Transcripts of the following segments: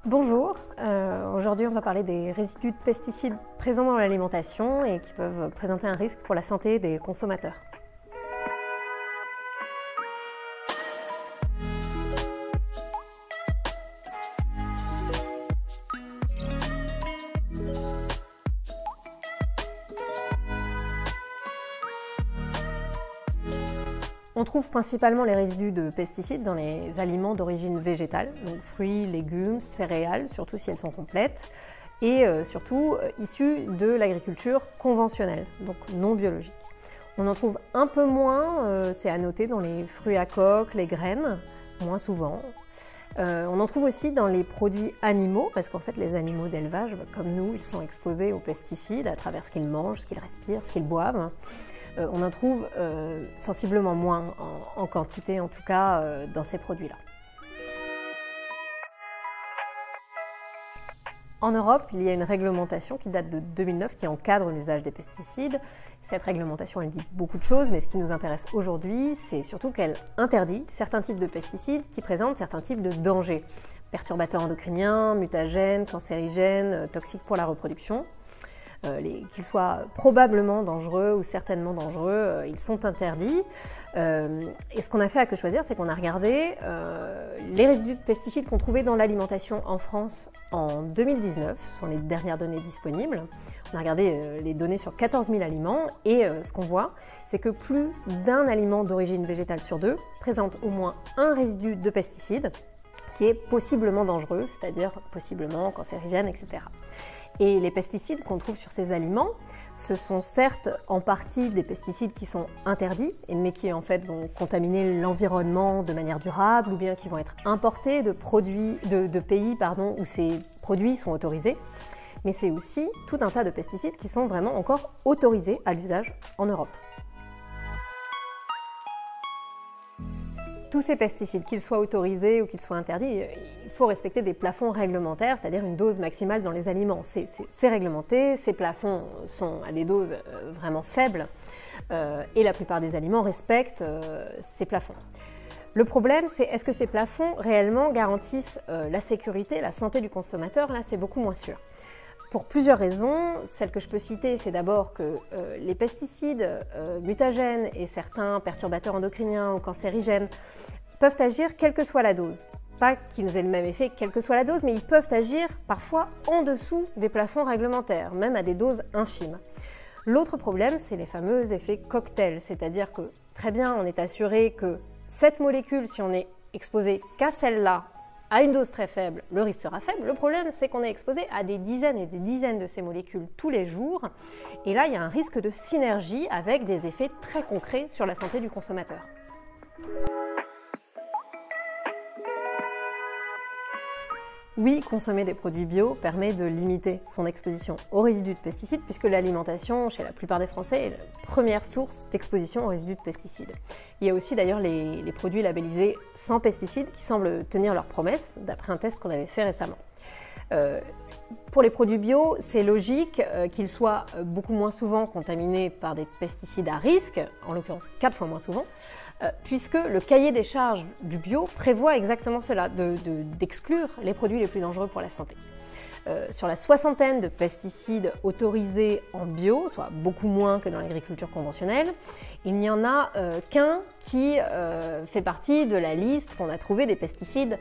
Bonjour, aujourd'hui on va parler des résidus de pesticides présents dans l'alimentation et qui peuvent présenter un risque pour la santé des consommateurs. On trouve principalement les résidus de pesticides dans les aliments d'origine végétale, donc fruits, légumes, céréales, surtout si elles sont complètes, et surtout issus de l'agriculture conventionnelle, donc non biologique. On en trouve un peu moins, c'est à noter, dans les fruits à coque, les graines, moins souvent. On en trouve aussi dans les produits animaux, parce qu'en fait les animaux d'élevage, comme nous, ils sont exposés aux pesticides à travers ce qu'ils mangent, ce qu'ils respirent, ce qu'ils boivent. On en trouve sensiblement moins, en quantité en tout cas, dans ces produits-là. En Europe, il y a une réglementation qui date de 2009 qui encadre l'usage des pesticides. Cette réglementation, elle dit beaucoup de choses, mais ce qui nous intéresse aujourd'hui, c'est surtout qu'elle interdit certains types de pesticides qui présentent certains types de dangers. Perturbateurs endocriniens, mutagènes, cancérigènes, toxiques pour la reproduction. Qu'ils soient probablement dangereux ou certainement dangereux, ils sont interdits. Et ce qu'on a fait à Que Choisir, c'est qu'on a regardé les résidus de pesticides qu'on trouvait dans l'alimentation en France en 2019, ce sont les dernières données disponibles. On a regardé les données sur 14 000 aliments et ce qu'on voit, c'est que plus d'un aliment d'origine végétale sur deux présente au moins un résidu de pesticide qui est possiblement dangereux, c'est-à-dire possiblement cancérigène, etc. Et les pesticides qu'on trouve sur ces aliments, ce sont certes en partie des pesticides qui sont interdits, mais qui en fait vont contaminer l'environnement de manière durable ou bien qui vont être importés de pays où ces produits sont autorisés. Mais c'est aussi tout un tas de pesticides qui sont vraiment encore autorisés à l'usage en Europe. Tous ces pesticides, qu'ils soient autorisés ou qu'ils soient interdits, il faut respecter des plafonds réglementaires, c'est-à-dire une dose maximale dans les aliments. C'est réglementé, ces plafonds sont à des doses vraiment faibles et la plupart des aliments respectent ces plafonds. Le problème, c'est est-ce que ces plafonds réellement garantissent la sécurité, la santé du consommateur? Là, c'est beaucoup moins sûr. Pour plusieurs raisons. Celle que je peux citer, c'est d'abord que les pesticides mutagènes et certains perturbateurs endocriniens ou cancérigènes peuvent agir quelle que soit la dose. Pas qu'ils aient le même effet quelle que soit la dose, mais ils peuvent agir parfois en dessous des plafonds réglementaires, même à des doses infimes. L'autre problème, c'est les fameux effets cocktail, c'est-à-dire que très bien, on est assuré que cette molécule, si on est exposé qu'à celle-là, à une dose très faible, le risque sera faible. Le problème, c'est qu'on est exposé à des dizaines et des dizaines de ces molécules tous les jours. Et là, il y a un risque de synergie avec des effets très concrets sur la santé du consommateur. Oui, consommer des produits bio permet de limiter son exposition aux résidus de pesticides puisque l'alimentation, chez la plupart des Français, est la première source d'exposition aux résidus de pesticides. Il y a aussi d'ailleurs les produits labellisés sans pesticides qui semblent tenir leurs promesses, d'après un test qu'on avait fait récemment. Pour les produits bio, c'est logique qu'ils soient beaucoup moins souvent contaminés par des pesticides à risque, en l'occurrence 4 fois moins souvent, puisque le cahier des charges du bio prévoit exactement cela, d'exclure les produits les plus dangereux pour la santé. Sur la soixantaine de pesticides autorisés en bio, soit beaucoup moins que dans l'agriculture conventionnelle, il n'y en a qu'un qui fait partie de la liste qu'on a trouvée des pesticides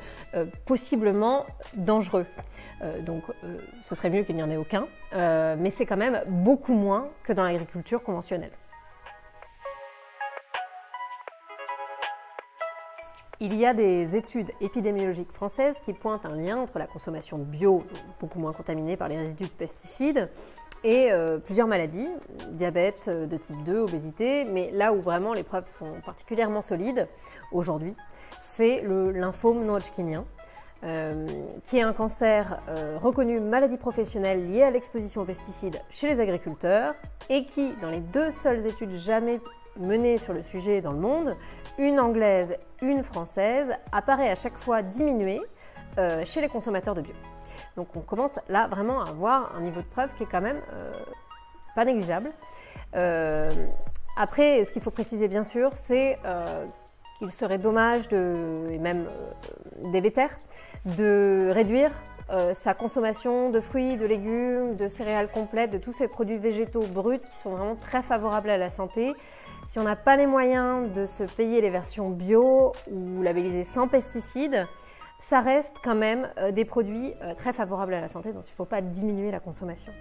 possiblement dangereux. Donc ce serait mieux qu'il n'y en ait aucun, mais c'est quand même beaucoup moins que dans l'agriculture conventionnelle. Il y a des études épidémiologiques françaises qui pointent un lien entre la consommation bio, beaucoup moins contaminée par les résidus de pesticides, et plusieurs maladies, diabète de type 2, obésité, mais là où vraiment les preuves sont particulièrement solides aujourd'hui, c'est le lymphome non-hodgkinien, qui est un cancer reconnu maladie professionnelle liée à l'exposition aux pesticides chez les agriculteurs et qui, dans les 2 seules études jamais menées sur le sujet dans le monde, une anglaise, une française, apparaît à chaque fois diminuée chez les consommateurs de bio. Donc on commence là vraiment à avoir un niveau de preuve qui est quand même pas négligeable. Après, ce qu'il faut préciser bien sûr, c'est qu'il serait dommage et même délétère de réduire sa consommation de fruits, de légumes, de céréales complètes, de tous ces produits végétaux bruts qui sont vraiment très favorables à la santé. Si on n'a pas les moyens de se payer les versions bio ou labellisées sans pesticides, ça reste quand même des produits très favorables à la santé, donc il ne faut pas diminuer la consommation.